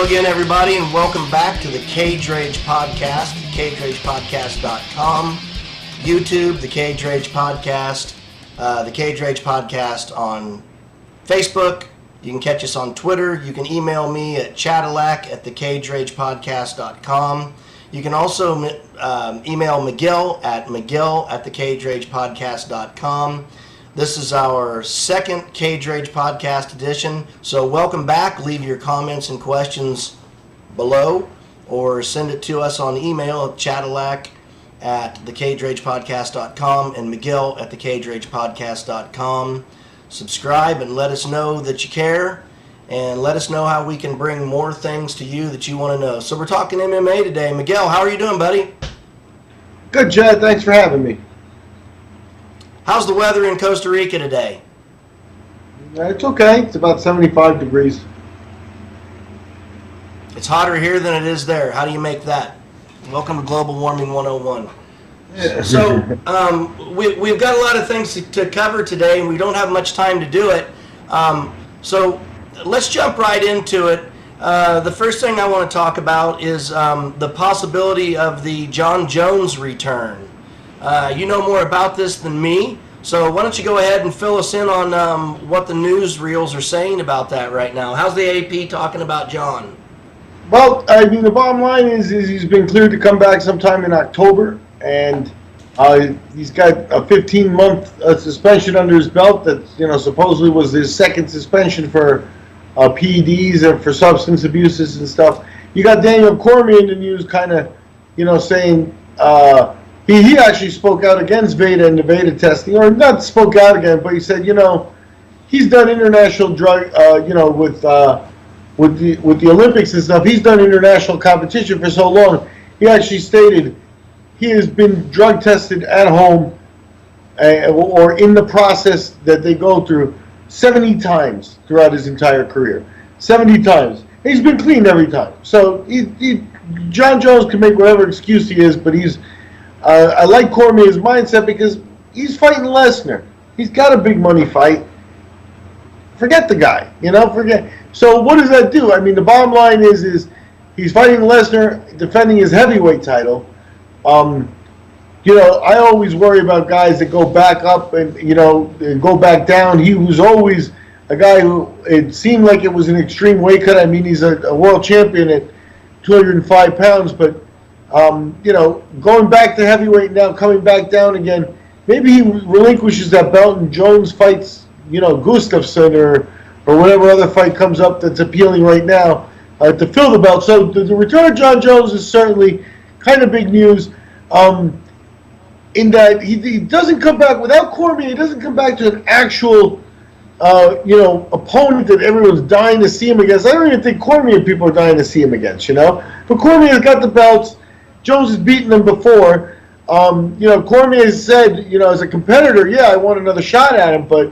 Hello again, everybody, and welcome back to the Cage Rage Podcast, cageragepodcast.com, YouTube, the Cage Rage Podcast, the Cage Rage Podcast on Facebook. You can catch us on Twitter. You can email me at Chadillac at thecageragepodcast.com. You can also email Miguel at thecageragepodcast.com. This is our second Cage Rage Podcast edition, so welcome back. Leave your comments and questions below, or send it to us on email at Chadillac at thecageragepodcast.com and Miguel at thecageragepodcast.com. Subscribe and let us know that you care, and let us know how we can bring more things to you that you want to know. So we're talking MMA today. Miguel, how are you doing, buddy? Good, Chad. Thanks for having me. How's the weather in Costa Rica today? It's okay. It's about 75 degrees. It's hotter here than it is there. How do you make that? Welcome to Global Warming 101. Yeah. So we've got a lot of things to cover today, and we don't have much time to do it. So let's jump right into it. The first thing I want to talk about is the possibility of the Jon Jones return. You know more about this than me, so why don't you go ahead and fill us in on what the newsreels are saying about that right now. How's the AP talking about Jon? Well, I mean, the bottom line is he's been cleared to come back sometime in October, and he's got a 15-month suspension under his belt that, supposedly was his second suspension for PEDs and for substance abuses and stuff. You got Daniel Cormier in the news kind of, saying... He actually spoke out against Veda and the Veda testing, or not spoke out again, but he said, he's done international drug, with the Olympics and stuff. He's done international competition for so long. He actually stated he has been drug tested at home or in the process that they go through 70 times throughout his entire career. 70 times. He's been clean every time. So Jon Jones can make whatever excuse he is, but he's... I like Cormier's mindset because he's fighting Lesnar. He's got a big money fight. Forget the guy, forget. So what does that do? I mean, the bottom line is he's fighting Lesnar, defending his heavyweight title. I always worry about guys that go back up and go back down. He was always a guy who, it seemed like it was an extreme weight cut. I mean, he's a world champion at 205 pounds, but going back to heavyweight now, coming back down again, maybe he relinquishes that belt and Jones fights, Gustafsson or whatever other fight comes up that's appealing right now to fill the belt. So the return of Jon Jones is certainly kind of big news in that he doesn't come back without Cormier. He doesn't come back to an actual, opponent that everyone's dying to see him against. I don't even think Cormier people are dying to see him against, But Cormier's got the belts. Jones has beaten them before. Cormier has said, as a competitor, yeah, I want another shot at him, but,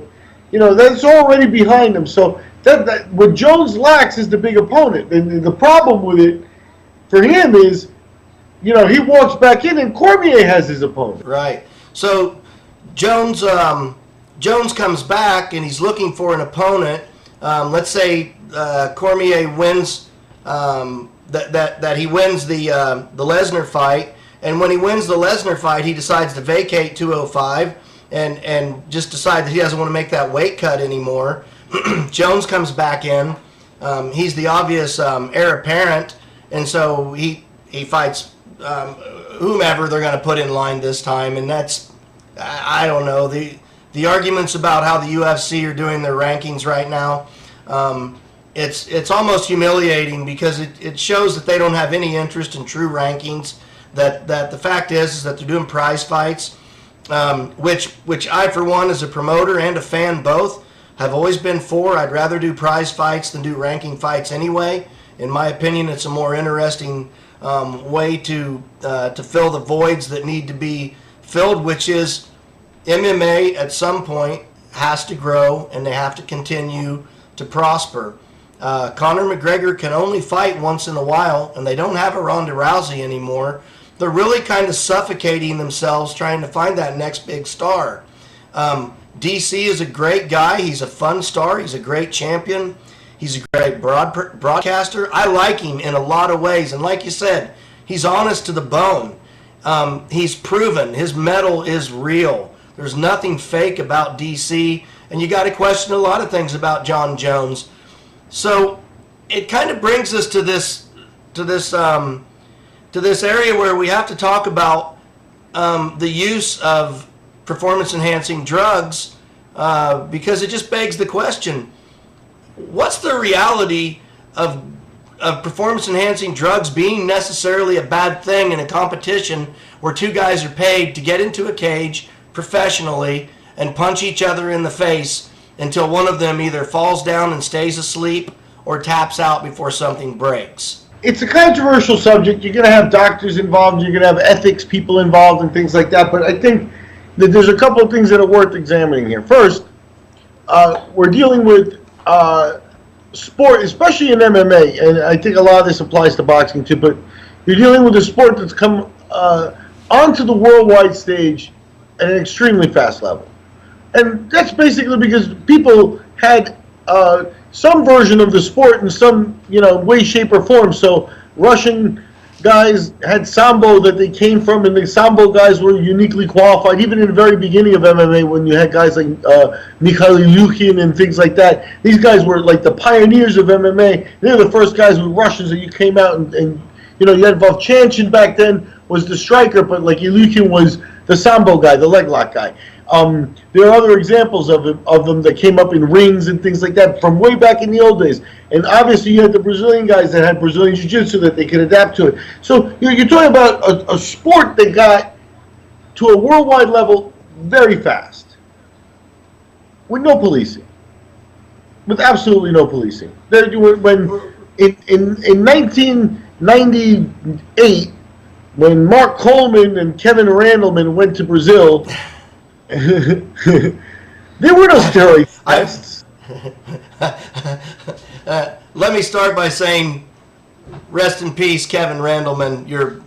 that's already behind him. So that what Jones lacks is the big opponent. And the problem with it for him is, he walks back in and Cormier has his opponent. Right. So Jones comes back and he's looking for an opponent. Let's say Cormier wins. That he wins the Lesnar fight, and when he wins the Lesnar fight, he decides to vacate 205 and just decide that he doesn't want to make that weight cut anymore. Jones comes back in. He's the obvious heir apparent, and so he fights whomever they're going to put in line this time, and that's, I don't know, the arguments about how the UFC are doing their rankings right now. It's almost humiliating because it shows that they don't have any interest in true rankings. That the fact is that they're doing prize fights, which I, for one, as a promoter and a fan both, have always been for. I'd rather do prize fights than do ranking fights anyway. In my opinion, it's a more interesting way to fill the voids that need to be filled, which is MMA at some point has to grow and they have to continue to prosper. Conor McGregor can only fight once in a while, and they don't have a Ronda Rousey anymore. They're really kind of suffocating themselves trying to find that next big star. DC is a great guy. He's a fun star. He's a great champion. He's a great broadcaster. I like him in a lot of ways. And like you said, he's honest to the bone. He's proven. His mettle is real. There's nothing fake about DC. And you got to question a lot of things about Jon Jones. So it kind of brings us to this area where we have to talk about the use of performance-enhancing drugs, because it just begs the question: what's the reality of performance-enhancing drugs being necessarily a bad thing in a competition where two guys are paid to get into a cage professionally and punch each other in the face until one of them either falls down and stays asleep or taps out before something breaks? It's a controversial subject. You're going to have doctors involved. You're going to have ethics people involved and things like that. But I think that there's a couple of things that are worth examining here. First, we're dealing with sport, especially in MMA, and I think a lot of this applies to boxing too, but you're dealing with a sport that's come onto the worldwide stage at an extremely fast level. And that's basically because people had some version of the sport in some way, shape, or form. So Russian guys had Sambo that they came from, and the Sambo guys were uniquely qualified, even in the very beginning of MMA when you had guys like Mikhail Ilyukhin and things like that. These guys were like the pioneers of MMA. They're the first guys with Russians that you came out and you had Vovchanchin back then was the striker, but like Ilyukhin was the Sambo guy, the leg lock guy. There are other examples of them that came up in rings and things like that from way back in the old days. And obviously you had the Brazilian guys that had Brazilian Jiu-Jitsu that they could adapt to it. So you're talking about a sport that got to a worldwide level very fast with no policing, with absolutely no policing. When in 1998, when Mark Coleman and Kevin Randleman went to Brazil, there were no steroid tests. Let me start by saying, rest in peace, Kevin Randleman. You're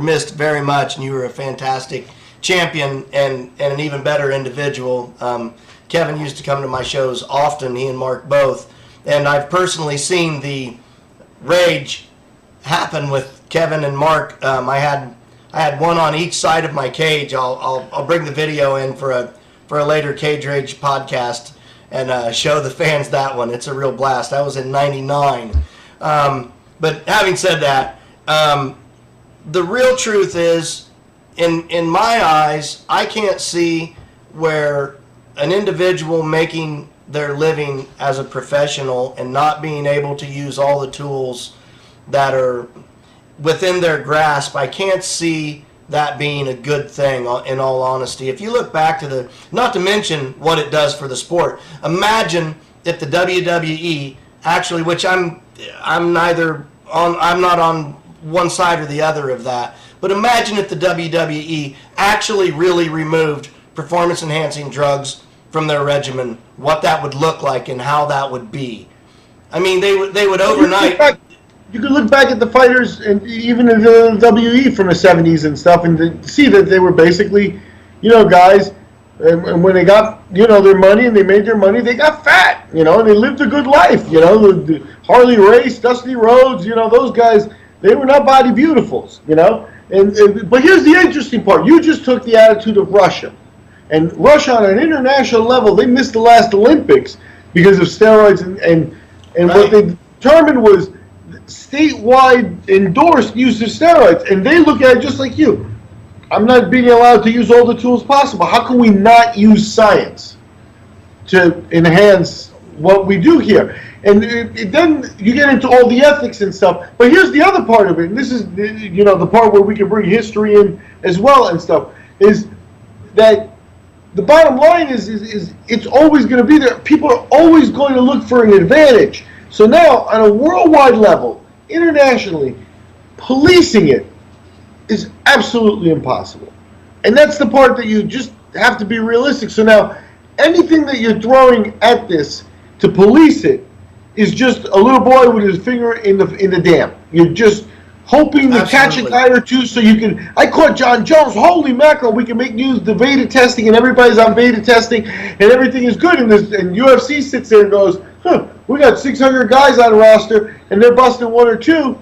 missed very much, and you were a fantastic champion and an even better individual. Kevin used to come to my shows often, he and Mark both, and I've personally seen the rage happen with Kevin and Mark. I had one on each side of my cage. I'll bring the video in for a later Cage Rage podcast and show the fans that one. It's a real blast. That was in '99. But having said that, the real truth is, in my eyes, I can't see where an individual making their living as a professional and not being able to use all the tools that are within their grasp, I can't see that being a good thing, in all honesty. If you look back to not to mention what it does for the sport, imagine if the WWE actually, which I'm not on one side or the other of that, but imagine if the WWE actually really removed performance-enhancing drugs from their regimen, what that would look like and how that would be. I mean, they would overnight. You could look back at the fighters and even in the WWE from the 70s and stuff and see that they were basically, guys, and when they got, their money and they made their money, they got fat, and they lived a good life, the Harley Race, Dusty Rhodes, those guys, they were not body beautifuls, but here's the interesting part. You just took the attitude of Russia. And Russia on an international level, they missed the last Olympics because of steroids and right. What they determined was statewide endorsed use of steroids, and they look at it just like you. I'm not being allowed to use all the tools possible. How can we not use science to enhance what we do here? And then you get into all the ethics and stuff. But here's the other part of it, and this is the part where we can bring history in as well and stuff, is that the bottom line is it's always going to be there. People are always going to look for an advantage. So now, on a worldwide level, internationally, policing it is absolutely impossible. And that's the part that you just have to be realistic. So now, anything that you're throwing at this to police it is just a little boy with his finger in the dam. You're just hoping to catch a guy or two so you can, I caught Jon Jones, holy mackerel, we can make news, the beta testing, and everybody's on beta testing, and everything is good. And UFC sits there and goes, we got 600 guys on the roster, and they're busting one or two,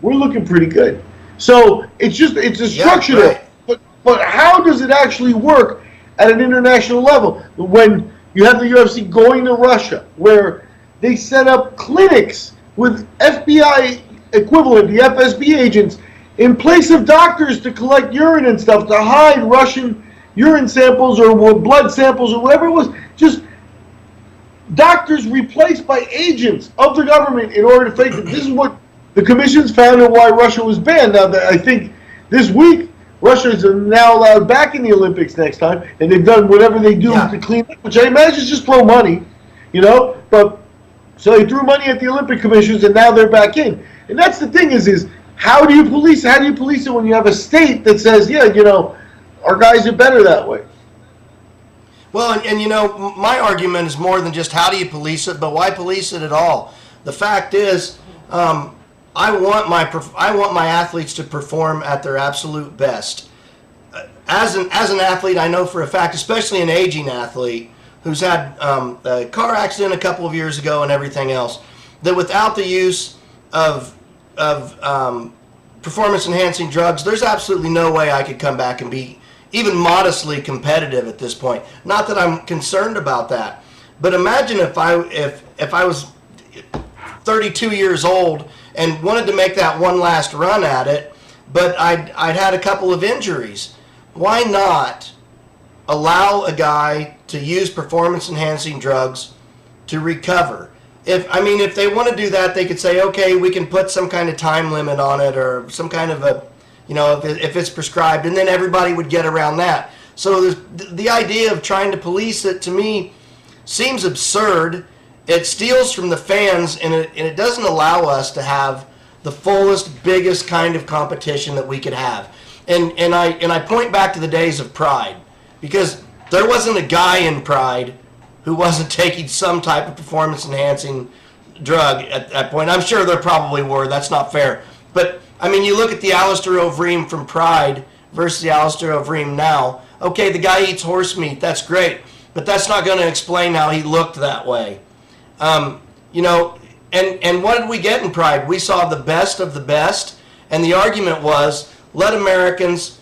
we're looking pretty good. So it's a structure there. But how does it actually work at an international level when you have the UFC going to Russia, where they set up clinics with FBI equivalent, the FSB agents, in place of doctors to collect urine and stuff, to hide Russian urine samples or blood samples or whatever it was. Just doctors replaced by agents of the government in order to fake it. This is what the commissions found and why Russia was banned. Now, I think this week, Russia is now allowed back in the Olympics next time, and they've done whatever they do to clean up, which I imagine is just throw money, But so they threw money at the Olympic commissions, and now they're back in. And that's the thing is how do you police it? How do you police it when you have a state that says, our guys are better that way? Well, and my argument is more than just how do you police it, but why police it at all? The fact is, I want my athletes to perform at their absolute best. As an athlete, I know for a fact, especially an aging athlete who's had a car accident a couple of years ago and everything else, that without the use of performance-enhancing drugs, there's absolutely no way I could come back and be even modestly competitive at this point. Not that I'm concerned about that, but imagine if I was 32 years old and wanted to make that one last run at it, but I'd had a couple of injuries. Why not allow a guy to use performance-enhancing drugs to recover? If they want to do that, they could say, okay, we can put some kind of time limit on it or some kind of a, if it's prescribed, and then everybody would get around that. So the idea of trying to police it, to me, seems absurd. It steals from the fans, and it doesn't allow us to have the fullest, biggest kind of competition that we could have. And I point back to the days of Pride, because there wasn't a guy in Pride who wasn't taking some type of performance-enhancing drug at that point. I'm sure there probably were. That's not fair. But, you look at the Alistair Overeem from Pride versus the Alistair Overeem now. Okay, the guy eats horse meat. That's great. But that's not going to explain how he looked that way. And what did we get in Pride? We saw the best of the best, and the argument was, let Americans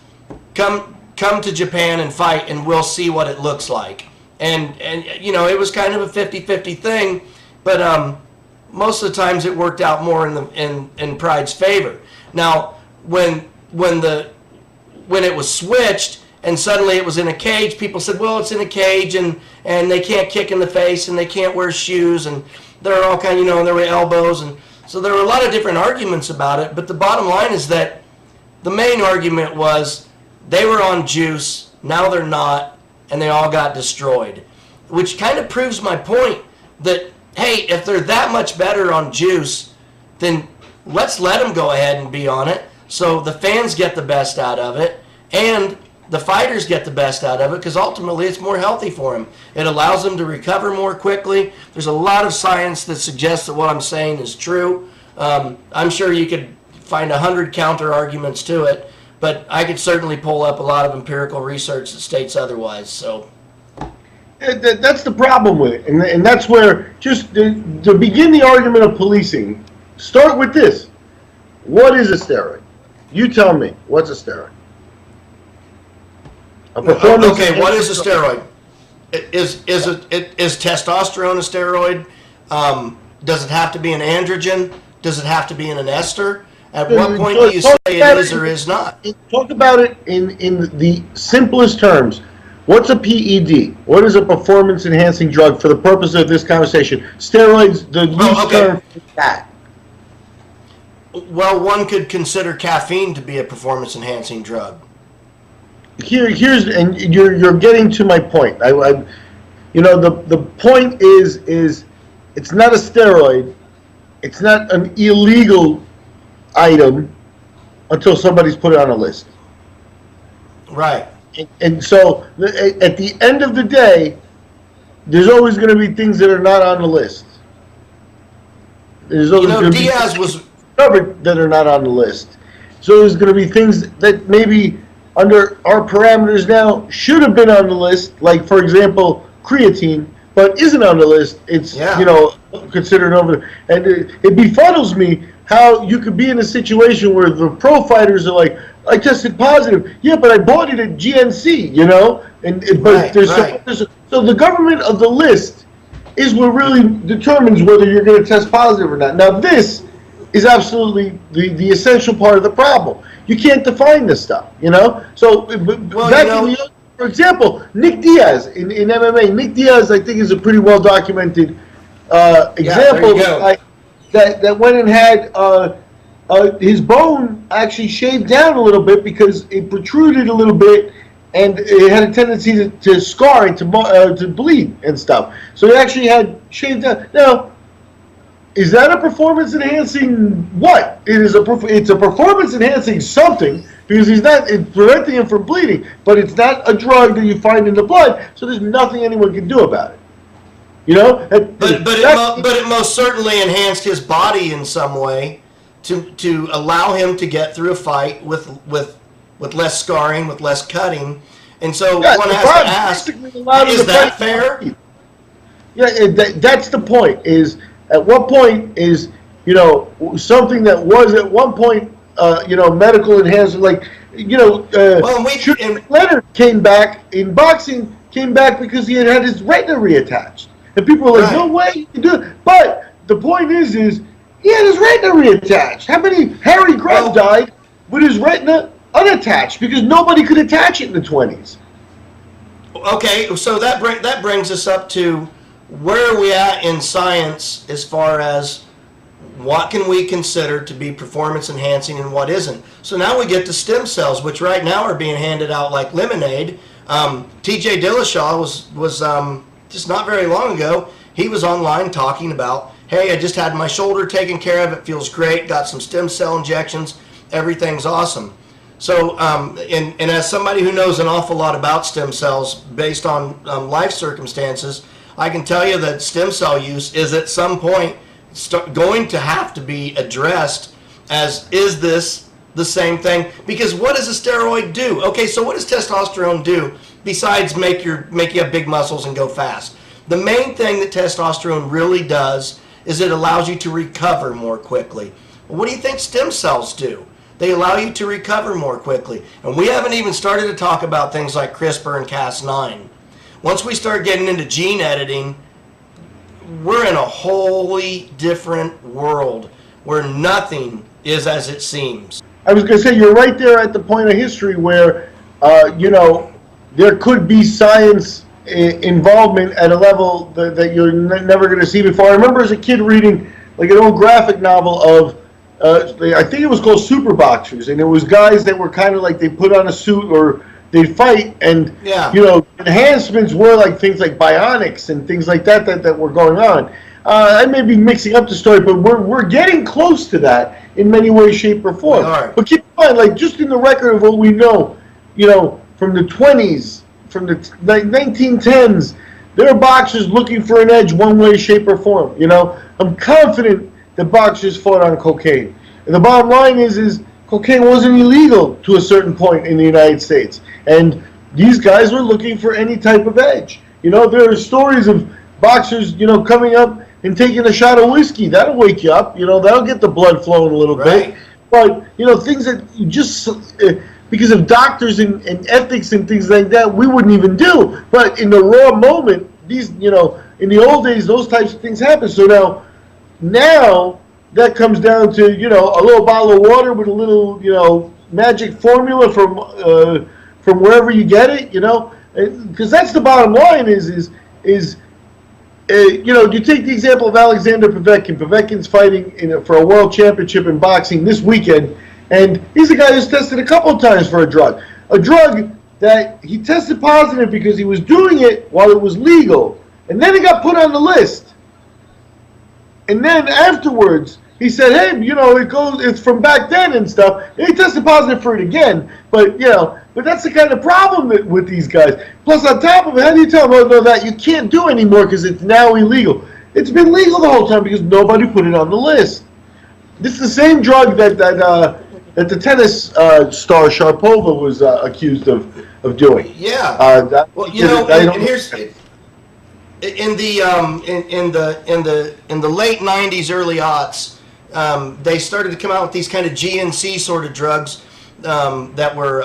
come to Japan and fight, and we'll see what it looks like. And it was kind of a 50-50 thing, but most of the times it worked out more in Pride's favor. Now, when it was switched and suddenly it was in a cage, people said, well, it's in a cage and they can't kick in the face and they can't wear shoes and there are all kind, and there were elbows, and so there were a lot of different arguments about it. But the bottom line is that the main argument was they were on juice, now they're not, and they all got destroyed, which kind of proves my point that, hey, if they're that much better on juice, then let's let them go ahead and be on it so the fans get the best out of it and the fighters get the best out of it, because ultimately it's more healthy for them. It allows them to recover more quickly. There's a lot of science that suggests that what I'm saying is true. I'm sure you could find 100 counter arguments to it, but I could certainly pull up a lot of empirical research that states otherwise. So that's the problem with it, and that's where just to begin the argument of policing, start with this: what is a steroid? You tell me, what's a steroid? Okay, what is a steroid? Is testosterone a steroid? Does it have to be an androgen? Does it have to be in an ester? At what point do you say it is or is not? Talk about it in the simplest terms. What's a PED? What is a performance-enhancing drug for the purpose of this conversation? Steroids, the loose term for that. Well, one could consider caffeine to be a performance-enhancing drug. Here's you're getting to my point. The point is it's not a steroid. It's not an illegal item until somebody's put it on a list. Right. And so at the end of the day, there's always going to be things that are not on the list. There's always going to Diaz was covered that are not on the list. So there's going to be things that maybe under our parameters now should have been on the list, like, for example, creatine, but isn't on the list, it's considered over. And it befuddles me how you could be in a situation where the pro fighters are like, I tested positive. Yeah, but I bought it at GNC, so the government of the list is what really determines whether you're going to test positive or not. Now, this is absolutely the essential part of the problem. You can't define this stuff, So, for example, Nick Diaz in MMA. Nick Diaz, I think, is a pretty well documented example that went and had his bone actually shaved down a little bit because it protruded a little bit, and it had a tendency to scar and to bleed and stuff. So he actually had shaved down. Now, is that a performance enhancing what? It's a performance enhancing something because it's preventing him from bleeding, but it's not a drug that you find in the blood, so there's nothing anyone can do about it. But it most certainly enhanced his body in some way to allow him to get through a fight with less scarring, with less cutting, and so one has to ask: is that fair? Yeah, that's the point. Is at what point is something that was at one point medical enhancement, Leonard came back in boxing, because he had his retina reattached. And people were like, no way you can do it. But the point is he had his retina reattached. How many Harry Grubb died with his retina unattached because nobody could attach it in the 20s? Okay, so that brings us up to where are we at in science as far as what can we consider to be performance enhancing and what isn't. So now we get to stem cells, which right now are being handed out like lemonade. TJ Dillashaw was just not very long ago, he was online talking about, hey, I just had my shoulder taken care of, it feels great, got some stem cell injections, everything's awesome. So, and as somebody who knows an awful lot about stem cells based on life circumstances, I can tell you that stem cell use is at some point going to have to be addressed as, is this the same thing? Because what does a steroid do? Okay, so what does testosterone do besides make you have big muscles and go fast? The main thing that testosterone really does is it allows you to recover more quickly. Well, what do you think stem cells do? They allow you to recover more quickly. And we haven't even started to talk about things like CRISPR and Cas9. Once we start getting into gene editing, we're in a wholly different world where nothing is as it seems. I was going to say, you're right there at the point of history where, there could be science involvement at a level that you're never going to see before. I remember as a kid reading like an old graphic novel of, I think it was called Super Boxers, and it was guys that were kind of like they put on a suit or they'd fight, and enhancements were like things like bionics and things like that were going on. I may be mixing up the story, but we're getting close to that in many ways, shape, or form. But keep in mind, like just in the record of what we know, from the 20s, from the 1910s, there are boxers looking for an edge one way, shape, or form. I'm confident that boxers fought on cocaine. And the bottom line is cocaine wasn't illegal to a certain point in the United States. And these guys were looking for any type of edge. There are stories of boxers, coming up and taking a shot of whiskey. That'll wake you up. That'll get the blood flowing a little bit. But, things that you just, because of doctors and ethics and things like that, we wouldn't even do. But in the raw moment, these, in the old days, those types of things happen. So now that comes down to, a little bottle of water with a little, magic formula from wherever you get it, because that's the bottom line is you take the example of Alexander Povetkin. Povetkin's fighting for a world championship in boxing this weekend, and he's a guy who's tested a couple of times for a drug that he tested positive because he was doing it while it was legal, and then he got put on the list. And then afterwards, he said, hey, it's from back then and stuff. And he tested positive for it again. But that's the kind of problem with these guys. Plus, on top of it, how do you tell them that you can't do anymore because it's now illegal? It's been legal the whole time because nobody put it on the list. This is the same drug that the tennis star Sharapova was accused of doing. Yeah. in the late '90s, early aughts, they started to come out with these kind of GNC sort of drugs that were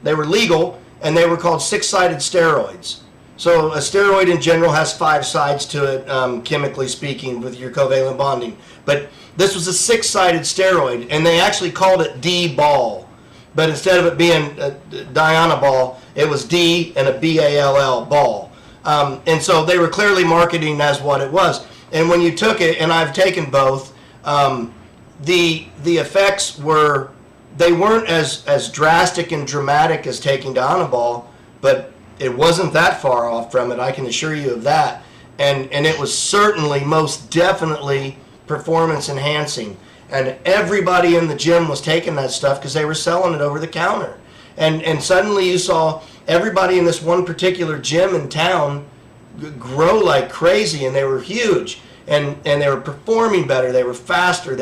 they were legal, and they were called six-sided steroids. So a steroid in general has 5 sides to it, chemically speaking, with your covalent bonding. But this was a 6-sided steroid, and they actually called it D-ball. But instead of it being a Diana ball, it was D and a B-A-L-L, ball. And so they were clearly marketing as what it was. And when you took it, and I've taken both, the effects they weren't as drastic and dramatic as taking Dianabol, but it wasn't that far off from it, I can assure you of that. And it was certainly, most definitely, performance enhancing. And everybody in the gym was taking that stuff because they were selling it over the counter. And suddenly you saw everybody in this one particular gym in town grow like crazy, and they were huge. And they were performing better, they were faster,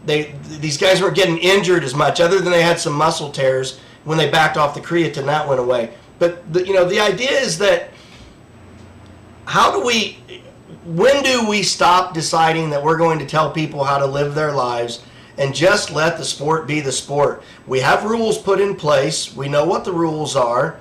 these guys weren't getting injured as much, other than they had some muscle tears when they backed off the creatine, that went away. But the idea is that when do we stop deciding that we're going to tell people how to live their lives and just let the sport be the sport? We have rules put in place. We know what the rules are.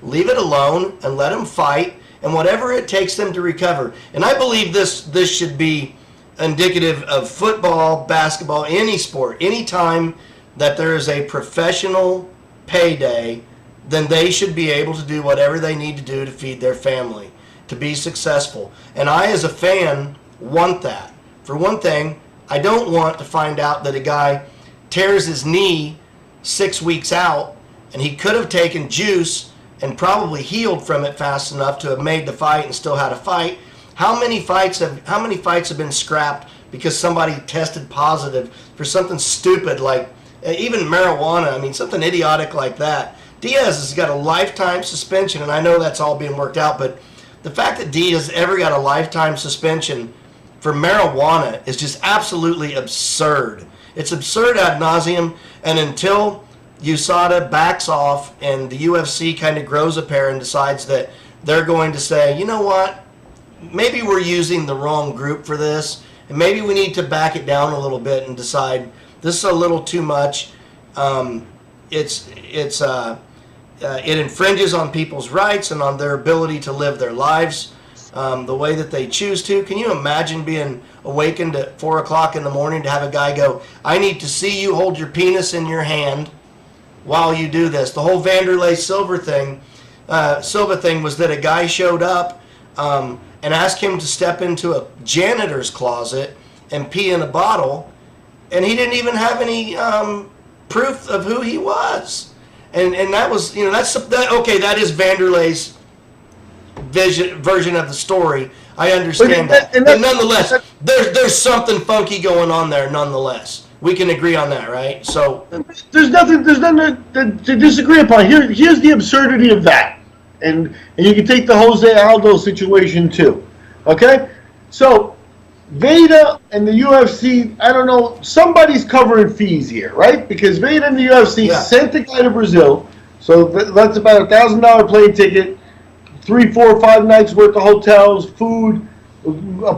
Leave it alone and let them fight, and whatever it takes them to recover. And I believe this should be indicative of football, basketball, any sport. Any time that there is a professional payday, then they should be able to do whatever they need to do to feed their family, to be successful. And I, as a fan, want that. For one thing, I don't want to find out that a guy tears his knee 6 weeks out, and he could have taken juice and probably healed from it fast enough to have made the fight and still had a fight. How many fights have been scrapped because somebody tested positive for something stupid like even marijuana? I mean, something idiotic like that. Diaz has got a lifetime suspension, and I know that's all being worked out, but the fact that Diaz ever got a lifetime suspension for marijuana is just absolutely absurd. It's absurd ad nauseum, and until USADA backs off and the UFC kind of grows a pair and decides that they're going to say, you know what, maybe we're using the wrong group for this, and maybe we need to back it down a little bit and decide this is a little too much. It infringes on people's rights and on their ability to live their lives the way that they choose to. Can you imagine being awakened at 4 o'clock in the morning to have a guy go, I need to see you hold your penis in your hand while you do this? The whole Vanderlei Silva thing was that a guy showed up and asked him to step into a janitor's closet and pee in a bottle, and he didn't even have any proof of who he was. And that was, that is Vanderlei's version of the story. I understand that. But nonetheless, there's something funky going on there nonetheless. We can agree on that, right? So there's nothing to disagree upon. Here's the absurdity of that. And you can take the Jose Aldo situation too. Okay? So Veda and the UFC, I don't know, somebody's covering fees here, right? Because Veda and the UFC sent the guy to Brazil, so that's about a $1,000 plane ticket, 3, 4, 5 nights worth of hotels, food,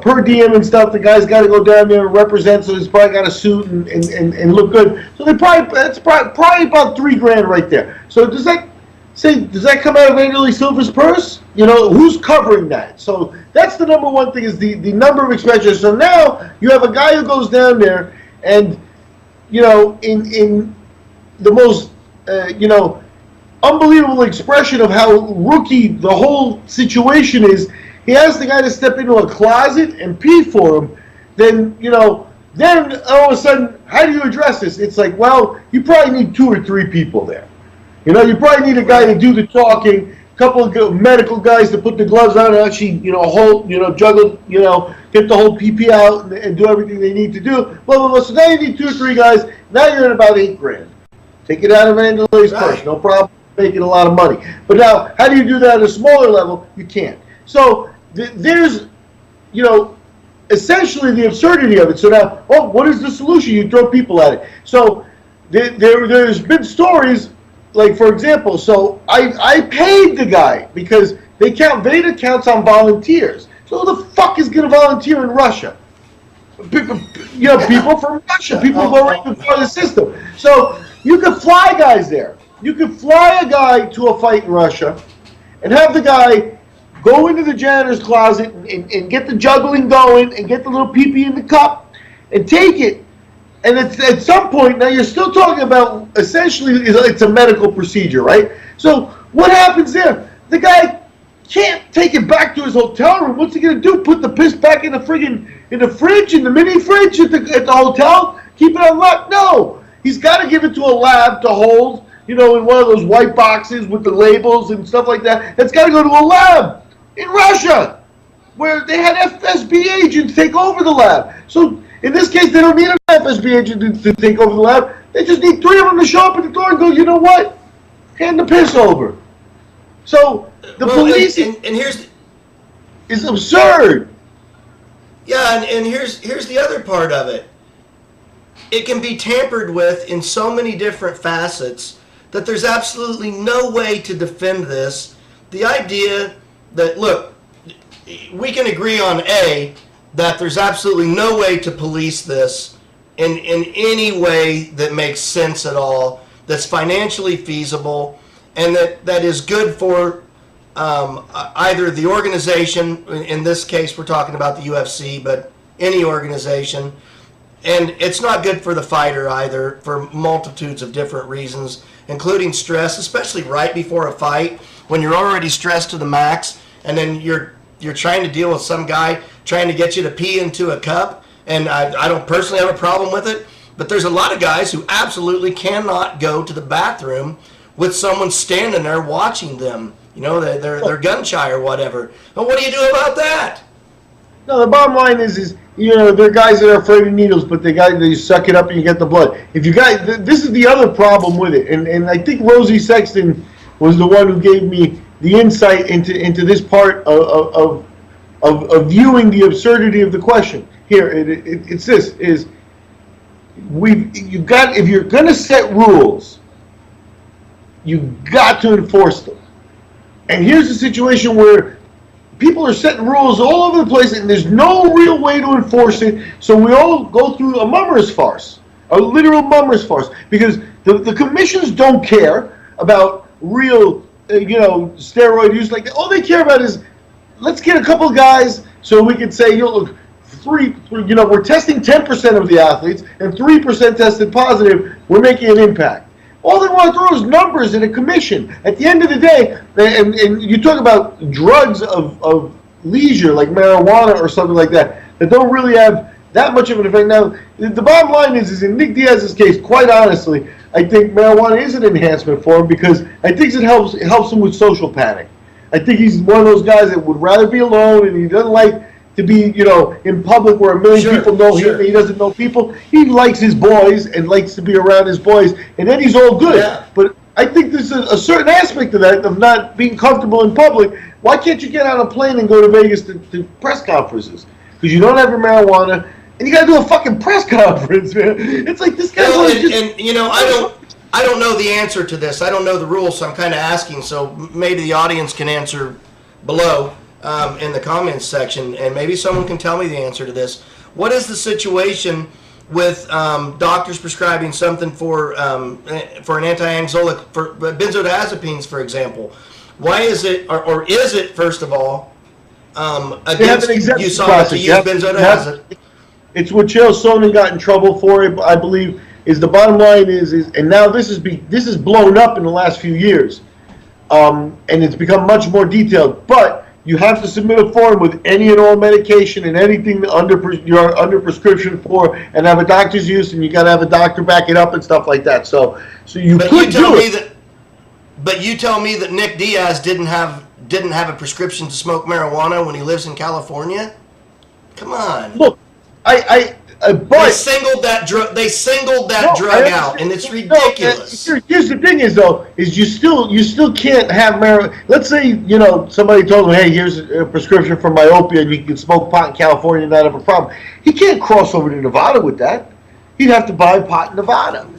per diem and stuff. The guy's got to go down there and represent, so he's probably got a suit and look good. So that's probably about $3,000 right there. So does that come out of Vanderlei Silva's purse? Who's covering that? So that's the number one thing, is the number of expenses. So now you have a guy who goes down there and, in the most, unbelievable expression of how rookie the whole situation is, he asks the guy to step into a closet and pee for him. Then all of a sudden, how do you address this? It's like, well, you probably need 2 or 3 people there. You probably need a guy to do the talking, a couple of medical guys to put the gloves on and actually, hold, juggle, get the whole PP out and do everything they need to do. Blah, blah, blah. So now you need 2 or 3 guys. Now you're at about $8,000. Take it out of Vanderlei's purse. No problem. Making a lot of money. But now, how do you do that at a smaller level? You can't. So there's, essentially the absurdity of it. So now, what is the solution? You throw people at it. So there's been stories. Like, for example, so I paid the guy because VEDA counts on volunteers. So who the fuck is going to volunteer in Russia? People from Russia, people who are already part of the system. So you could fly guys there. You could fly a guy to a fight in Russia and have the guy go into the janitor's closet and get the juggling going and get the little pee-pee in the cup and take it. And at some point, now you're still talking about, essentially, it's a medical procedure, right? So what happens there? The guy can't take it back to his hotel room. What's he going to do? Put the piss back in the fridge, in the mini fridge at the hotel? Keep it on lock? No. He's got to give it to a lab to hold, in one of those white boxes with the labels and stuff like that. It's got to go to a lab in Russia, where they had FSB agents take over the lab. So in this case, they don't need an FSB agent to take over the lab. They just need 3 of them to show up at the door and go, you know what? Hand the piss over. So the police and here's is absurd. Yeah, and here's the other part of it. It can be tampered with in so many different facets that there's absolutely no way to defend this. The idea that, look, we can agree on A, that there's absolutely no way to police this in any way that makes sense at all, that's financially feasible, and that is good for either the organization, in this case we're talking about the UFC, but any organization, and it's not good for the fighter either, for multitudes of different reasons, including stress, especially right before a fight, when you're already stressed to the max, and then you're trying to deal with some guy trying to get you to pee into a cup, and I don't personally have a problem with it, but there's a lot of guys who absolutely cannot go to the bathroom with someone standing there watching them. They're gun shy or whatever. But what do you do about that? No, the bottom line is there are guys that are afraid of needles, but they suck it up and you get the blood. This is the other problem with it, and I think Rosie Sexton was the one who gave me the insight into this part of viewing the absurdity of the question. Here, it's this: if you're going to set rules, you've got to enforce them. And here's a situation where people are setting rules all over the place, and there's no real way to enforce it. So we all go through a mummer's farce, a literal mummer's farce, because the commissions don't care about real, steroid use like that. All they care about is, let's get a couple guys so we can say, look, we're testing 10% of the athletes and 3% tested positive. We're making an impact. All they want to throw is numbers in a commission. At the end of the day, and you talk about drugs of leisure, like marijuana or something like that don't really have that much of an effect. Now, the bottom line is in Nick Diaz's case, quite honestly, I think marijuana is an enhancement for him because I think it helps him with social panic. I think he's one of those guys that would rather be alone, and he doesn't like to be, in public where a million people know him and he doesn't know people. He likes his boys and likes to be around his boys, and then he's all good. Yeah. But I think there's a certain aspect of that, of not being comfortable in public. Why can't you get on a plane and go to Vegas to press conferences? Because you don't have your marijuana, and you got to do a fucking press conference, man. It's like this guy's I don't know the answer to this. I don't know the rules, so I'm kind of asking. So maybe the audience can answer below. In the comments section, and maybe someone can tell me the answer to this. What is the situation with doctors prescribing something for an anti-anxiolytic, for benzodiazepines, for example? Why is it, or is it, first of all, against you saw to use benzodiazepines? It's what Chael Sonnen got in trouble for, I believe. Is the bottom line is and now this is blown up in the last few years, and it's become much more detailed, but you have to submit a form with any and all medication and anything you're under prescription for, and have a doctor's use, and you got to have a doctor back it up and stuff like that. So you could do it. But you tell me that Nick Diaz didn't have a prescription to smoke marijuana when he lives in California? Come on. Look, they singled that drug out, and it's ridiculous. Here's the thing: is you still can't have marijuana. Let's say somebody told him, hey, here's a prescription for myopia, and you can smoke pot in California and not have a problem. He can't cross over to Nevada with that. He'd have to buy pot in Nevada.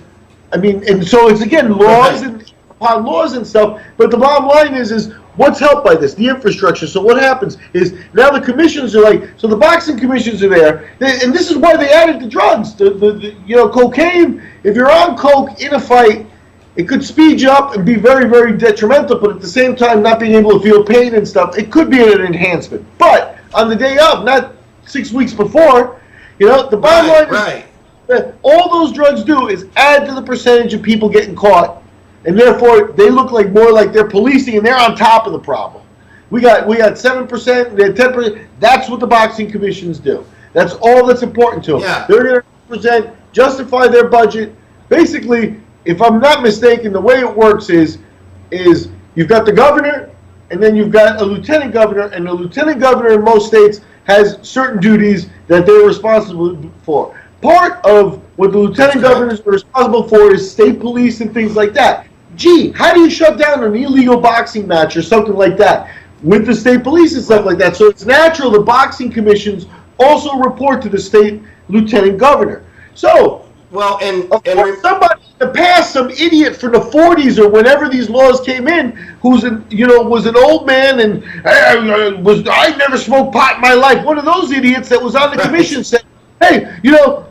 I mean, and so it's again laws and upon laws and stuff. But the bottom line is what's helped by this? The infrastructure. So what happens is now the commissions are like, so the boxing commissions are there, and this is why they added the drugs. The cocaine, if you're on coke in a fight, it could speed you up and be very, very detrimental, but at the same time, not being able to feel pain and stuff, it could be an enhancement. But on the day of, not 6 weeks before, the bottom line is that all those drugs do is add to the percentage of people getting caught, and therefore they look like more like they're policing and they're on top of the problem. We got 7%, we had 10%. That's what the boxing commissions do. That's all that's important to them. Yeah. They're going to justify their budget. Basically, if I'm not mistaken, the way it works is you've got the governor, and then you've got a lieutenant governor, and the lieutenant governor in most states has certain duties that they're responsible for. Part of what the lieutenant governors are responsible for is state police and things like that. Gee, how do you shut down an illegal boxing match or something like that with the state police and stuff like that? So it's natural the boxing commissions also report to the state lieutenant governor. So, somebody in the past, some idiot from the 40s or whenever these laws came in, was an old man and I never smoked pot in my life. One of those idiots that was on the commission said, hey,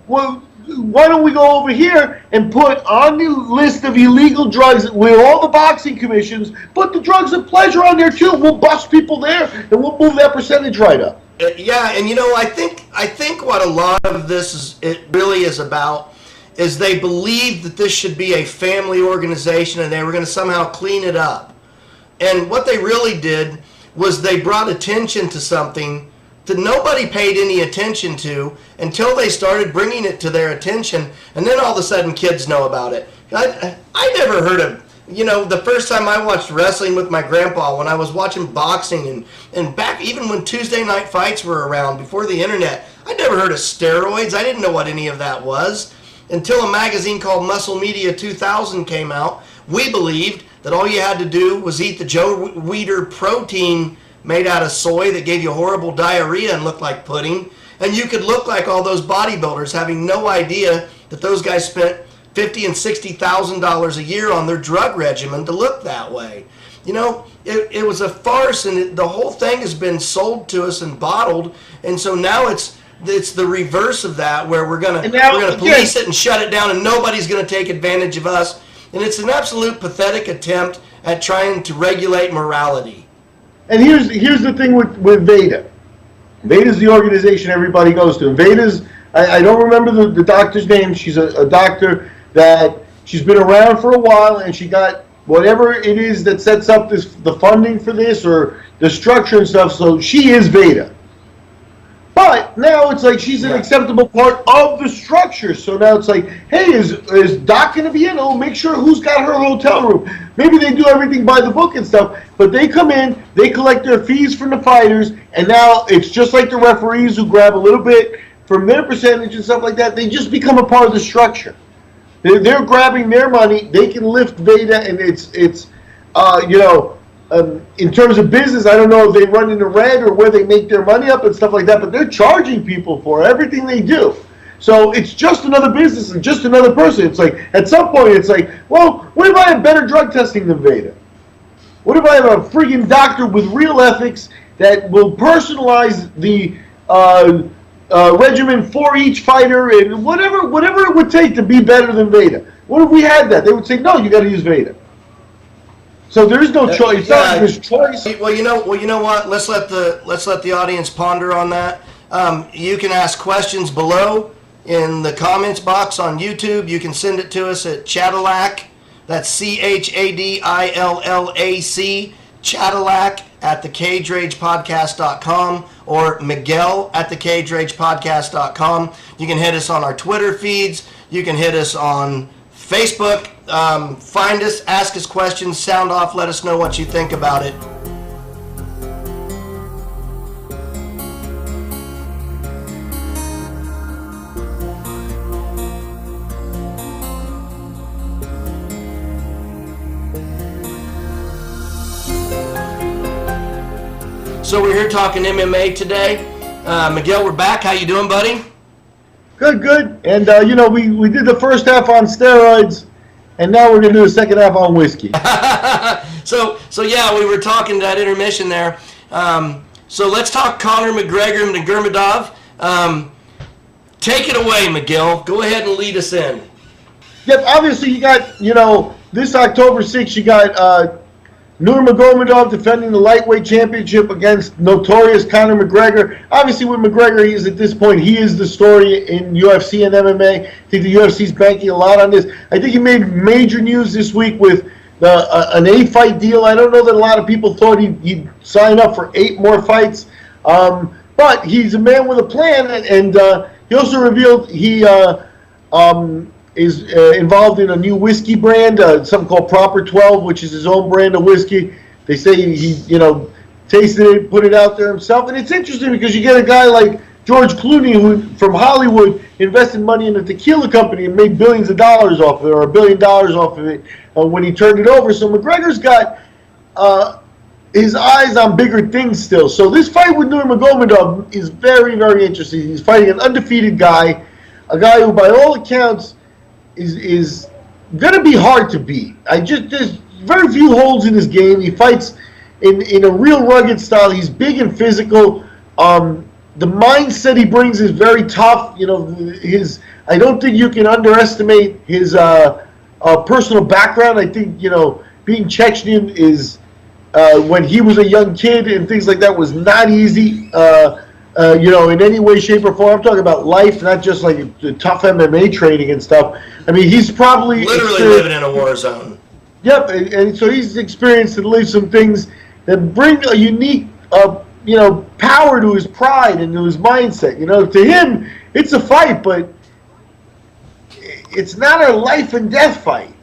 why don't we go over here and put on the list of illegal drugs with all the boxing commissions, put the drugs of pleasure on there too. We'll bust people there and we'll move that percentage right up. Yeah, and I think what a lot of this really is about is they believe that this should be a family organization and they were going to somehow clean it up. And what they really did was they brought attention to something that nobody paid any attention to until they started bringing it to their attention, and then all of a sudden kids know about it. I never heard of, the first time I watched wrestling with my grandpa, when I was watching boxing and back even when Tuesday night fights were around before the internet, I never heard of steroids. I didn't know what any of that was until a magazine called Muscle Media 2000 came out. We believed that all you had to do was eat the Joe Weider protein made out of soy that gave you horrible diarrhea and looked like pudding, and you could look like all those bodybuilders, having no idea that those guys spent $50,000 and $60,000 a year on their drug regimen to look that way. It was a farce, and the whole thing has been sold to us and bottled, and so now it's the reverse of that, where we're gonna police it and shut it down, and nobody's gonna take advantage of us, and it's an absolute pathetic attempt at trying to regulate morality. And here's the thing with Veda. Veda's the organization everybody goes to. Veda's, I don't remember the doctor's name. She's a doctor that she's been around for a while, and she got whatever it is that sets up the funding for this or the structure and stuff. So she is Veda. But now it's like she's an acceptable part of the structure. So now it's like, hey, is Doc going to be in? Oh, make sure who's got her hotel room. Maybe they do everything by the book and stuff, but they come in, they collect their fees from the fighters, and now it's just like the referees who grab a little bit from their percentage and stuff like that. They just become a part of the structure. They're grabbing their money. They can lift Veda, and it's in terms of business, I don't know if they run in the red or where they make their money up and stuff like that, but they're charging people for everything they do. So it's just another business and just another person. It's like, at some point, it's like, well, what if I have better drug testing than Veda? What if I have a freaking doctor with real ethics that will personalize the regimen for each fighter and whatever it would take to be better than Veda? What if we had that? They would say, no, you got to use Veda. So there is no choice. It's not there's choice. Well, you know what? Let's let the audience ponder on that. You can ask questions below in the comments box on YouTube. You can send it to us at Chadillac. That's CHADILLAC. Chadillac at thecageragepodcast.com or Miguel at thecageragepodcast.com. You can hit us on our Twitter feeds. You can hit us on Facebook. Find us, ask us questions, sound off, let us know what you think about it. So we're here talking MMA today. Miguel, we're back. How you doing, buddy? Good. And, we did the first half on steroids, and now we're going to do the second half on whiskey. So yeah, we were talking that intermission there. So let's talk Conor McGregor and Nurmagomedov. Take it away, Miguel. Go ahead and lead us in. Yep, obviously you got, this October 6th, you got Nurmagomedov defending the lightweight championship against notorious Conor McGregor. Obviously with McGregor, at this point, he is the story in UFC and MMA. I think the UFC's banking a lot on this. I think he made major news this week with an 8-fight deal. I don't know that a lot of people thought he'd sign up for 8 more fights. But he's a man with a plan, and he also revealed he is involved in a new whiskey brand, something called Proper 12, which is his own brand of whiskey. They say he tasted it, put it out there himself. And it's interesting because you get a guy like George Clooney, who from Hollywood invested money in a tequila company and made billions of dollars off of it, or $1 billion off of it when he turned it over. So McGregor's got his eyes on bigger things still. So this fight with Nurmagomedov is very, very interesting. He's fighting an undefeated guy, a guy who by all accounts is going to be hard to beat. There's very few holes in his game. He fights in a real rugged style. He's big and physical. The mindset he brings is very tough. I don't think you can underestimate his personal background. I think being Chechen is when he was a young kid and things like that was not easy. In any way, shape, or form. I'm talking about life, not just like the tough MMA training and stuff. I mean, he's probably literally living in a war zone. Yep, and so he's experienced and lived some things that bring a unique, power to his pride and to his mindset. To him, it's a fight, but it's not a life and death fight.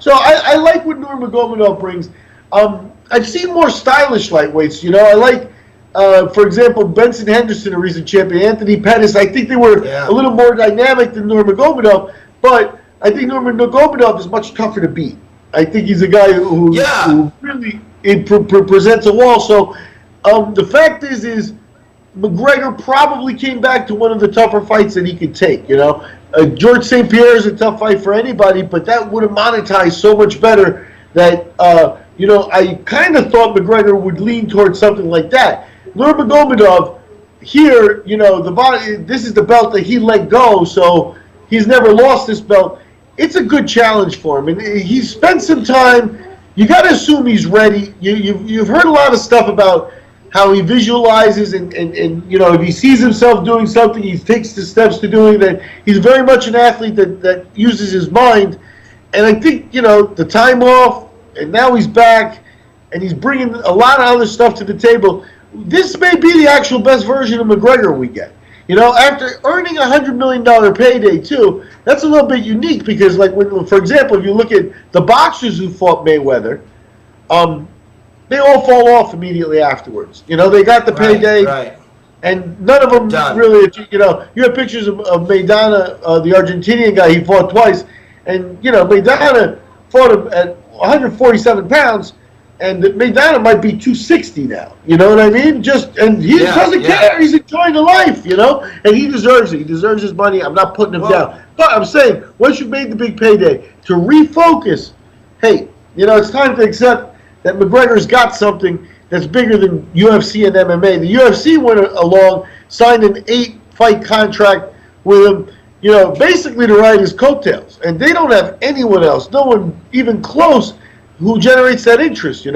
So I like what Nurmagomedov brings. I've seen more stylish lightweights. I like. For example, Benson Henderson, a recent champion, Anthony Pettis, I think they were a little more dynamic than Nurmagomedov, but I think Nurmagomedov is much tougher to beat. I think he's a guy who really presents a wall. So the fact is McGregor probably came back to one of the tougher fights that he could take. George St. Pierre is a tough fight for anybody, but that would have monetized so much better that, I kind of thought McGregor would lean towards something like that. Nurmagomedov, here, this is the belt that he let go, so he's never lost this belt. It's a good challenge for him, and he's spent some time. You got to assume he's ready. You've heard a lot of stuff about how he visualizes and if he sees himself doing something, he takes the steps to doing that. He's very much an athlete that uses his mind, and I think, the time off, and now he's back, and he's bringing a lot of other stuff to the table. This may be the actual best version of McGregor we get. After earning a $100 million payday, too, that's a little bit unique because, for example, if you look at the boxers who fought Mayweather, they all fall off immediately afterwards. They got the payday, right. And none of them really, you have pictures of Maidana, the Argentinian guy, he fought twice, and, Maidana fought him at 147 pounds, and Maidana might be 260 now. You know what I mean? And he doesn't care. He's enjoying the life, and he deserves it. He deserves his money. I'm not putting him down. But I'm saying, once you've made the big payday, to refocus, hey, it's time to accept that McGregor's got something that's bigger than UFC and MMA. The UFC went along, signed an 8-fight contract with him, basically to ride his coattails. And they don't have anyone else, no one even close, who generates that interest,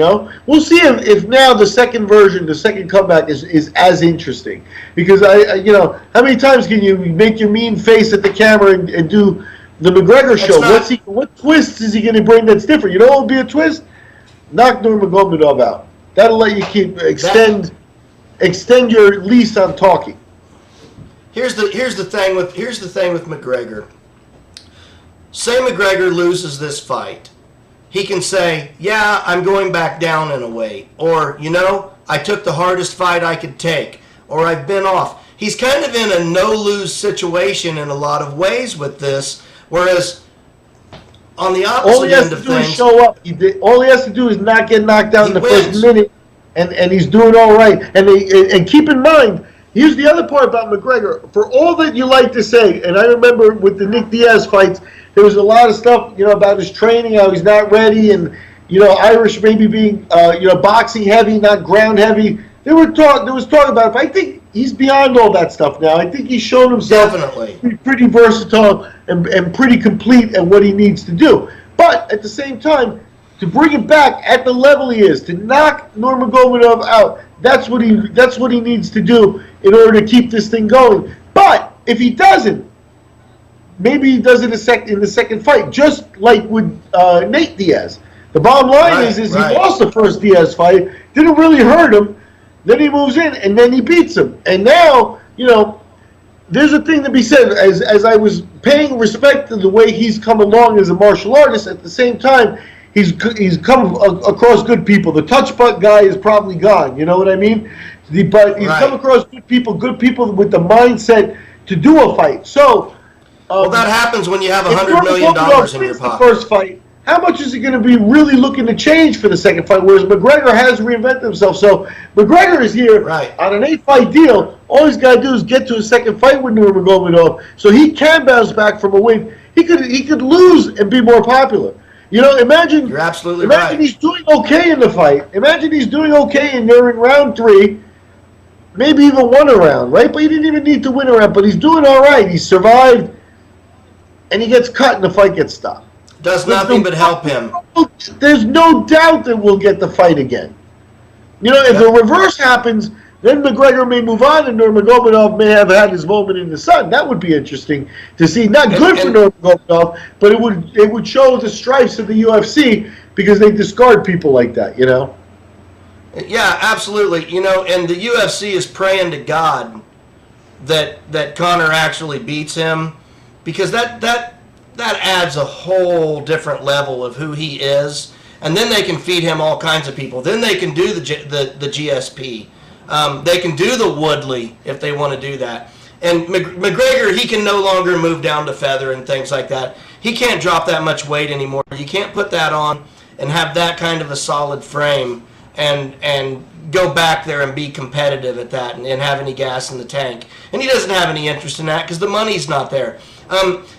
We'll see if now the second version, the second comeback is as interesting. Because, how many times can you make your mean face at the camera and do the McGregor show? What twist is he going to bring that's different? You know what would be a twist? Knock Nurmagomedov out. That'll let you extend your lease on talking. Here's the thing with McGregor. Say McGregor loses this fight. He can say, yeah, I'm going back down in a weight. Or, I took the hardest fight I could take. Or I've been off. He's kind of in a no-lose situation in a lot of ways with this. Whereas, on the opposite end of things... All he has to do is show up. All he has to do is not get knocked out in the first minute. And he's doing all right. And keep in mind, here's the other part about McGregor. For all that you like to say, and I remember with the Nick Diaz fights, there was a lot of stuff, about his training, how he's not ready, and Irish maybe being, boxing heavy, not ground heavy. There was talk about it, but I think he's beyond all that stuff now. I think he's shown himself to be pretty versatile and pretty complete at what he needs to do. But at the same time, to bring it back at the level he is, to knock Nurmagomedov out, that's what he needs to do in order to keep this thing going. But if he doesn't, maybe he does it in the second fight, just like with Nate Diaz. The bottom line is he lost the first Diaz fight, didn't really hurt him, then he moves in, and then he beats him. And now, there's a thing to be said. As I was paying respect to the way he's come along as a martial artist, at the same time, he's come across good people. The touch butt guy is probably gone, you know what I mean? But he's come across good people with the mindset to do a fight. So, well, that happens when you have $100 million in your pocket. The first fight, how much is he going to be really looking to change for the second fight? Whereas McGregor has reinvented himself. So McGregor is here on an 8-fight deal. All he's got to do is get to a second fight with Nurmagomedov, so he can bounce back from a win. He could lose and be more popular. Imagine. You're absolutely right. Imagine he's doing okay in the fight. Imagine he's doing okay and they're in round 3, maybe even won a round, right? But he didn't even need to win a round. But he's doing all right. He survived, and he gets cut and the fight gets stopped. Does nothing but help him. There's no doubt that we'll get the fight again. If the reverse happens, then McGregor may move on and Nurmagomedov may have had his moment in the sun. That would be interesting to see. Not good for Nurmagomedov, but it would show the stripes of the UFC because they discard people like that, Yeah, absolutely. And the UFC is praying to God that Conor actually beats him, because that adds a whole different level of who he is, and then they can feed him all kinds of people. Then they can do the GSP. They can do the Woodley if they want to do that. And McGregor, he can no longer move down to feather and things like that. He can't drop that much weight anymore. You can't put that on and have that kind of a solid frame and go back there and be competitive at that and have any gas in the tank. And he doesn't have any interest in that because the money's not there.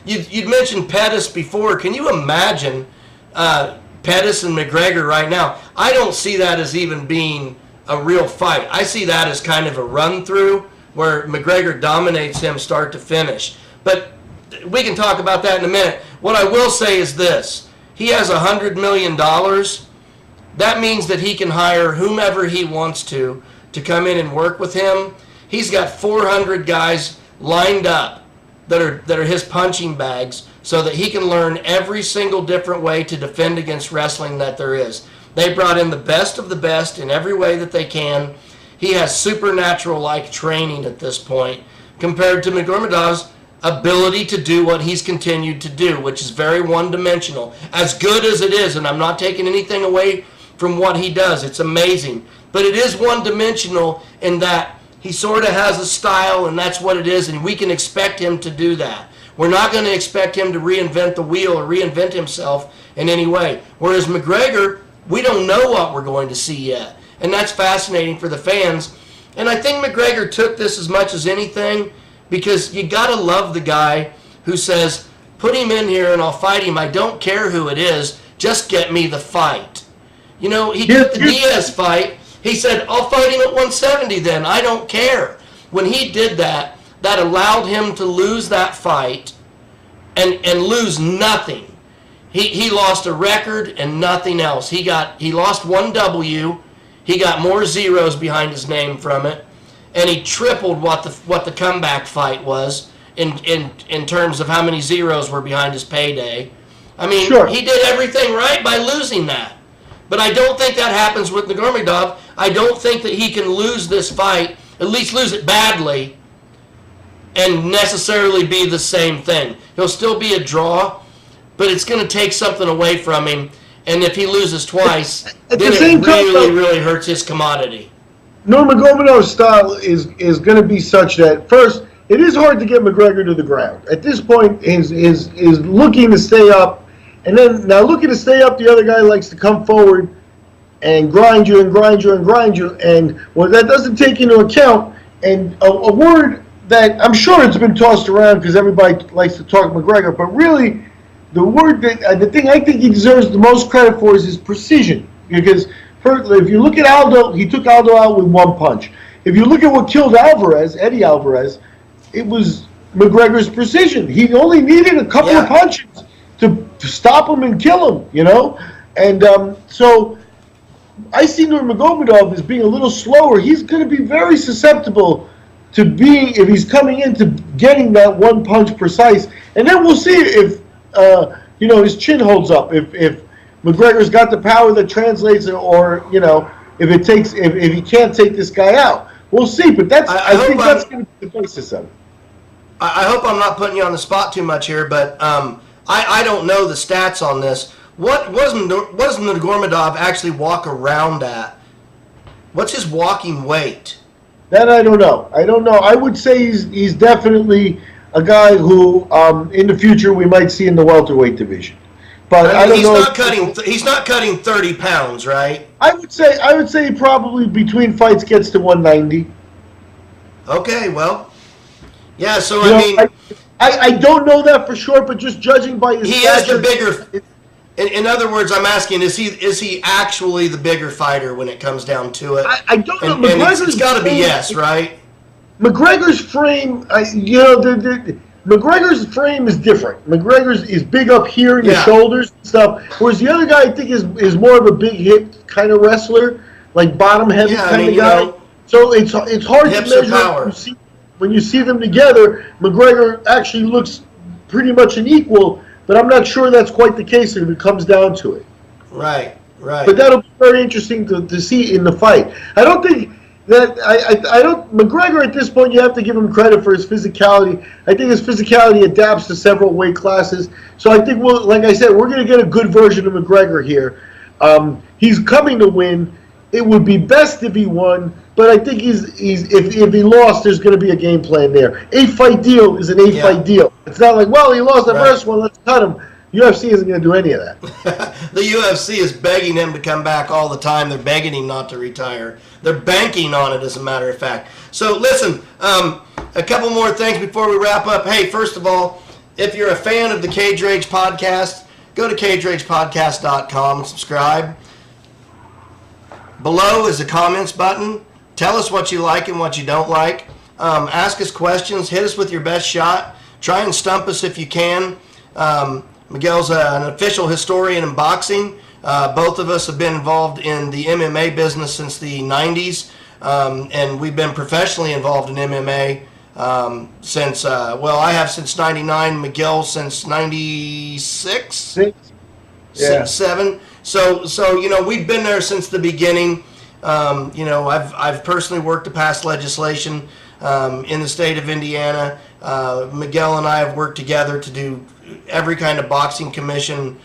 You'd mentioned Pettis before. Can you imagine Pettis and McGregor right now? I don't see that as even being a real fight. I see that as kind of a run-through where McGregor dominates him start to finish. But we can talk about that in a minute. What I will say is this. He has $100 million. That means that he can hire whomever he wants to come in and work with him. He's got 400 guys lined up that are his punching bags so that he can learn every single different way to defend against wrestling that there is. They brought in the best of the best in every way that they can. He has supernatural-like training at this point compared to Nurmagomedov's ability to do what he's continued to do, which is very one-dimensional. As good as it is, and I'm not taking anything away from what he does. It's amazing. But it is one-dimensional in that he sort of has a style, and that's what it is, and we can expect him to do that. We're not going to expect him to reinvent the wheel or reinvent himself in any way. Whereas McGregor, we don't know what we're going to see yet. And that's fascinating for the fans. And I think McGregor took this as much as anything because you got to love the guy who says, put him in here and I'll fight him. I don't care who it is. Just get me the fight. He took the Diaz fight. He said, I'll fight him at 170 then. I don't care. When he did that, that allowed him to lose that fight and lose nothing. He lost a record and nothing else. He lost one W. He got more zeros behind his name from it, and he tripled what the comeback fight was in terms of how many zeros were behind his payday. I mean, He did everything right by losing that. But I don't think that happens with Nurmagomedov. I don't think that he can lose this fight, at least lose it badly, and necessarily be the same thing. He'll still be a draw, but it's going to take something away from him. And if he loses twice, then it really hurts his commodity. Nurmagomedov's style is going to be such that, first, it is hard to get McGregor to the ground. At this point, is looking to stay up. And then, now looking to stay up, the other guy likes to come forward and grind you and grind you and grind you. And what that doesn't take into account, and a word that I'm sure it's been tossed around because everybody likes to talk McGregor, but really, the thing I think he deserves the most credit for is his precision. Because if you look at Aldo, he took Aldo out with one punch. If you look at what killed Eddie Alvarez, it was McGregor's precision. He only needed a couple of punches to stop him and kill him, And so I see Nurmagomedov as being a little slower. He's going to be very susceptible to being, if he's coming into getting that one punch precise. And then we'll see if, his chin holds up. If McGregor's got the power that translates, or, if he can't take this guy out. We'll see. But I think that's going to be the basis of it. I hope I'm not putting you on the spot too much here, but I don't know the stats on this. What does Nurmagomedov actually walk around at? What's his walking weight? That I don't know. I would say he's definitely a guy who, in the future, we might see in the welterweight division. But I don't know. He's not cutting 30 pounds, right? I would say he probably between fights gets to 190. Okay, well, yeah. So I don't know that for sure, but just judging by his he stature, is the bigger. In other words, I'm asking: is he actually the bigger fighter when it comes down to it? I don't know. And it's got to be yes, right? McGregor's frame, McGregor's frame is different. McGregor's is big up here in the shoulders and stuff, whereas the other guy I think is more of a big hip kind of wrestler, like bottom heavy kind of guy. So it's hard to measure when you see them together. McGregor actually looks pretty much an equal, but I'm not sure that's quite the case if it comes down to it. Right. But that'll be very interesting to see in the fight. I don't think that I don't McGregor at this point. You have to give him credit for his physicality. I think his physicality adapts to several weight classes. So I think like I said, we're going to get a good version of McGregor here. He's coming to win. It would be best if he won, but I think if he lost, there's going to be a game plan there. 8-fight deal is an 8-fight deal. It's not like, well, he lost the first one, let's cut him. UFC isn't going to do any of that. The UFC is begging him to come back all the time. They're begging him not to retire. They're banking on it, as a matter of fact. So listen, a couple more things before we wrap up. Hey, first of all, if you're a fan of the Cage Rage Podcast, go to cageragepodcast.com and subscribe. Below is a comments button. Tell us what you like and what you don't like. Ask us questions. Hit us with your best shot. Try and stump us if you can. Miguel's an official historian in boxing. Both of us have been involved in the MMA business since the 90s, and we've been professionally involved in MMA since, I have since 99, Miguel since 96? 7. So we've been there since the beginning. I've personally worked to pass legislation in the state of Indiana. Miguel and I have worked together to do every kind of boxing commission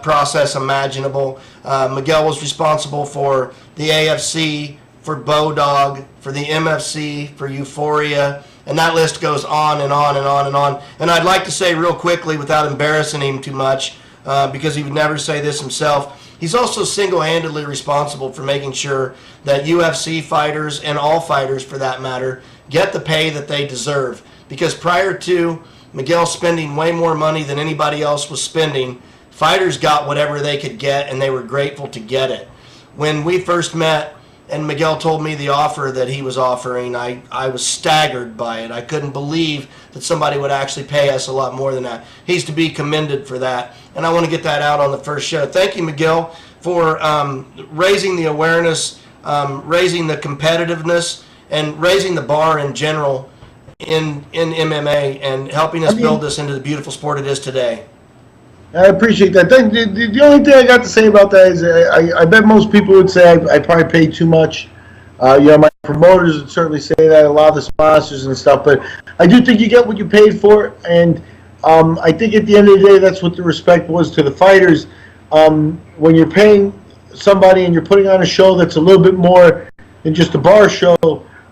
process imaginable. Miguel was responsible for the AFC, for Bodog, for the MFC, for Euphoria, and that list goes on and on and on and on. And I'd like to say real quickly, without embarrassing him too much, because he would never say this himself, he's also single-handedly responsible for making sure that UFC fighters, and all fighters for that matter, get the pay that they deserve. Because prior to Miguel spending way more money than anybody else was spending, fighters got whatever they could get, and they were grateful to get it. When we first met, and Miguel told me the offer that he was offering, I was staggered by it. I couldn't believe that somebody would actually pay us a lot more than that. He's to be commended for that, and I want to get that out on the first show. Thank you, Miguel, for raising the awareness, raising the competitiveness, and raising the bar in general in MMA, and helping us build this into the beautiful sport it is today. I appreciate that. The only thing I got to say about that is I bet most people would say I probably paid too much. My promoters would certainly say that, a lot of the sponsors and stuff, but I do think you get what you paid for, and I think at the end of the day, that's what the respect was to the fighters. When you're paying somebody and you're putting on a show that's a little bit more than just a bar show,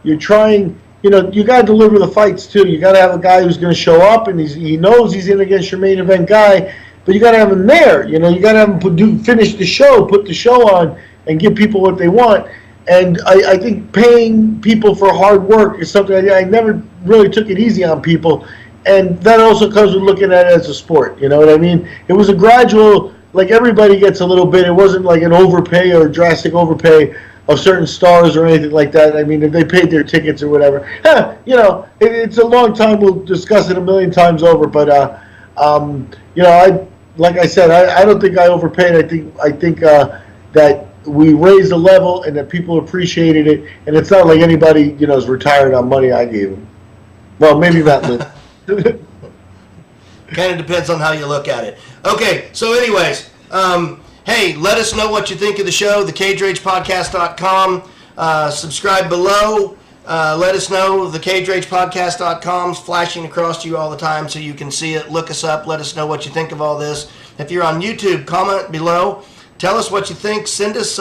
you're trying, you got to deliver the fights too. You got to have a guy who's going to show up, and he knows he's in against your main event guy, but you got to have him there. You got to have him finish the show, put the show on, and give people what they want. And I think paying people for hard work is something I never really took it easy on people. and that also comes with looking at it as a sport. You know what I mean? It was a gradual, like everybody gets a little bit. It wasn't like an overpay or drastic overpay of certain stars or anything like that. I mean, if they paid their tickets or whatever, you know, it's a long time. We'll discuss it a million times over. But you know, like I said, I don't think I overpaid. I think that we raised the level and that people appreciated it. And it's not like anybody, you know, is retired on money I gave them. Well, maybe not. Kind of depends on how you look at it. Okay, so anyways, hey, let us know what you think of the show, thecageragepodcast.com. Subscribe below. Let us know, thecageragepodcast.com's flashing across to you all the time so you can see it. Look us up. Let us know what you think of all this. If you're on YouTube, comment below. Tell us what you think. Send us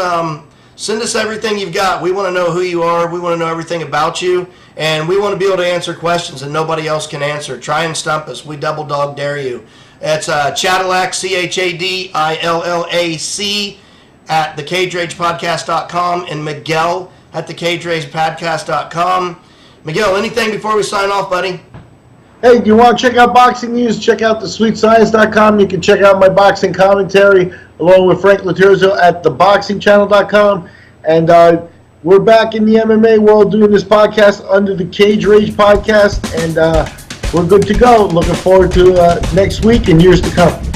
everything you've got. We want to know who you are. We want to know everything about you. And we want to be able to answer questions that nobody else can answer. Try and stump us. We double dog dare you. It's Chadillac, Chadillac, at thecageragepodcast.com, and Miguel at thecageragepodcast.com. Miguel, anything before we sign off, buddy? Hey, do you want to check out boxing news? Check out thesweetscience.com. You can check out my boxing commentary along with Frank Laterzo at theboxingchannel.com. And we're back in the MMA world doing this podcast under the Cage Rage Podcast. And we're good to go. Looking forward to next week and years to come.